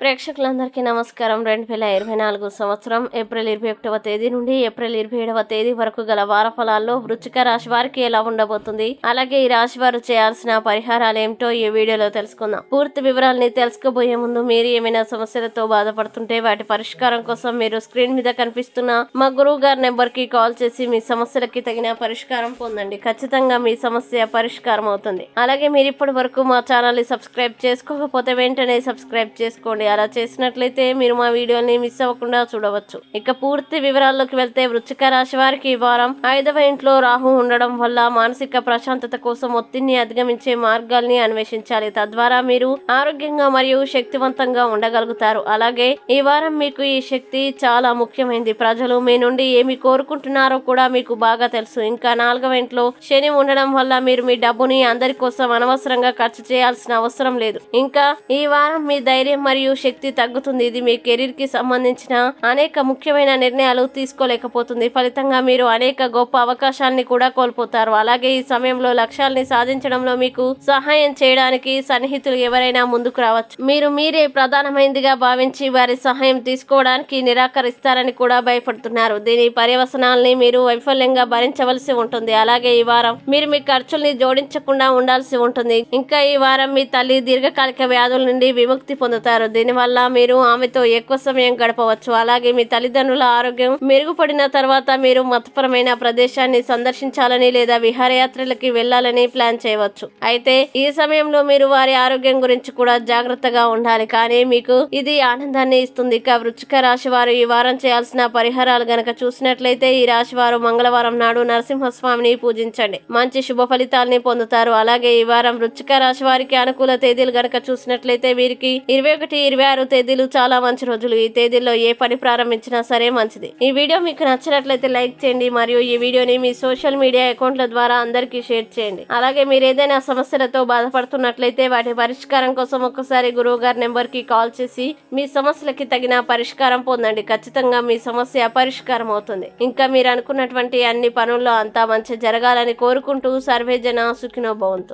ప్రేక్షకులందరికీ నమస్కారం. 2024 సంవత్సరం ఏప్రిల్ 21వ తేదీ నుండి ఏప్రిల్ 27వ తేదీ వరకు గల వార ఫలాల్లో వృశ్చిక రాశి వారికి ఎలా ఉండబోతుంది, అలాగే ఈ రాశి వారు చేయాల్సిన పరిహారాలు ఏమిటో ఈ వీడియోలో తెలుసుకుందాం. పూర్తి వివరాలని తెలుసుకోబోయే ముందు మీరు ఏమైనా సమస్యలతో బాధపడుతుంటే వాటి పరిష్కారం కోసం మీరు స్క్రీన్ మీద కనిపిస్తున్న మా గురువు గారి నెంబర్ కి కాల్ చేసి మీ సమస్యలకి తగిన పరిష్కారం పొందండి. ఖచ్చితంగా మీ సమస్య పరిష్కారం అవుతుంది. అలాగే మీరు ఇప్పటి వరకు మా ఛానల్ ని సబ్స్క్రైబ్ చేసుకోకపోతే వెంటనే సబ్స్క్రైబ్ చేసుకోండి. అలా చేసినట్లయితే మీరు మా వీడియోని మిస్ అవ్వకుండా చూడవచ్చు. ఇక పూర్తి వివరాల్లోకి వెళ్తే వృశ్చిక రాశి వారికి ఈ వారం 5వ ఇంట్లో రాహు ఉండడం వల్ల మానసిక ప్రశాంతత కోసం ఒత్తిడిని అధిగమించే మార్గాల్ని అన్వేషించాలి. తద్వారా మీరు ఆరోగ్యంగా మరియు శక్తివంతంగా ఉండగలుగుతారు. అలాగే ఈ వారం మీకు ఈ శక్తి చాలా ముఖ్యమైనది. ప్రజలు మీ నుండి ఏమి కోరుకుంటున్నారో కూడా మీకు బాగా తెలుసు. ఇంకా 4వ ఇంట్లో శని ఉండడం వల్ల మీరు మీ డబ్బుని అందరి కోసం అనవసరంగా ఖర్చు చేయాల్సిన అవసరం లేదు. ఇంకా ఈ వారం మీ ధైర్యం మరియు శక్తి తగ్గుతుంది. ఇది మీ కెరీర్ కి సంబంధించిన అనేక ముఖ్యమైన నిర్ణయాలు తీసుకోలేకపోతుంది. ఫలితంగా మీరు అనేక గొప్ప అవకాశాలని కూడా కోల్పోతారు. అలాగే ఈ సమయంలో లక్ష్యాలని సాధించడంలో మీకు సహాయం చేయడానికి సన్నిహితులు ఎవరైనా ముందుకు రావచ్చు. మీరే ప్రధానమైనదిగా భావించి వారి సహాయం తీసుకోవడానికి నిరాకరిస్తారని కూడా భయపడుతున్నారు. దీని పర్యవసనాల్ని మీరు వైఫల్యంగా భరించవలసి ఉంటుంది. అలాగే ఈ వారం మీరు మీ ఖర్చుల్ని జోడించకుండా ఉండాల్సి ఉంటుంది. ఇంకా ఈ వారం మీ తల్లి దీర్ఘకాలిక వ్యాధుల నుండి విముక్తి పొందుతారు. దీనివల్ల మీరు ఆమెతో ఎక్కువ సమయం గడపవచ్చు. అలాగే మీ తల్లిదండ్రుల ఆరోగ్యం మెరుగుపడిన తర్వాత మీరు మతపరమైన ప్రదేశాన్ని సందర్శించాలని లేదా విహారయాత్రలకి వెళ్లాలని ప్లాన్ చేయవచ్చు. అయితే ఈ సమయంలో మీరు వారి ఆరోగ్యం గురించి కూడా జాగ్రత్తగా ఉండాలి. కానీ మీకు ఇది ఆనందాన్ని ఇస్తుంది. ఇక వృశ్చిక రాశి వారు ఈ వారం చేయాల్సిన పరిహారాలు గనక చూసినట్లయితే ఈ రాశి వారు మంగళవారం నాడు నరసింహస్వామిని పూజించండి. మంచి శుభ ఫలితాలని పొందుతారు. అలాగే ఈ వారం వృశ్చిక రాశి వారికి అనుకూల తేదీలు గనక చూసినట్లయితే వీరికి 21, 26 తేదీలు చాలా మంచి రోజులు. ఈ తేదీల్లో ఏ పని ప్రారంభించినా సరే మంచిది. ఈ వీడియో మీకు నచ్చినట్లయితే లైక్ చేయండి మరియు ఈ వీడియోని మీ సోషల్ మీడియా అకౌంట్ల ద్వారా అందరికీ షేర్ చేయండి. అలాగే మీరు ఏదైనా సమస్యలతో బాధపడుతున్నట్లయితే వాటి పరిష్కారం కోసం ఒక్కసారి గురువు గారి నెంబర్ కి కాల్ చేసి మీ సమస్యలకి తగిన పరిష్కారం పొందండి. ఖచ్చితంగా మీ సమస్య పరిష్కారం అవుతుంది. ఇంకా మీరు అనుకున్నటువంటి అన్ని పనుల్లో అంతా మంచి జరగాలని కోరుకుంటూ సర్వే జన సుఖినో భవంతు.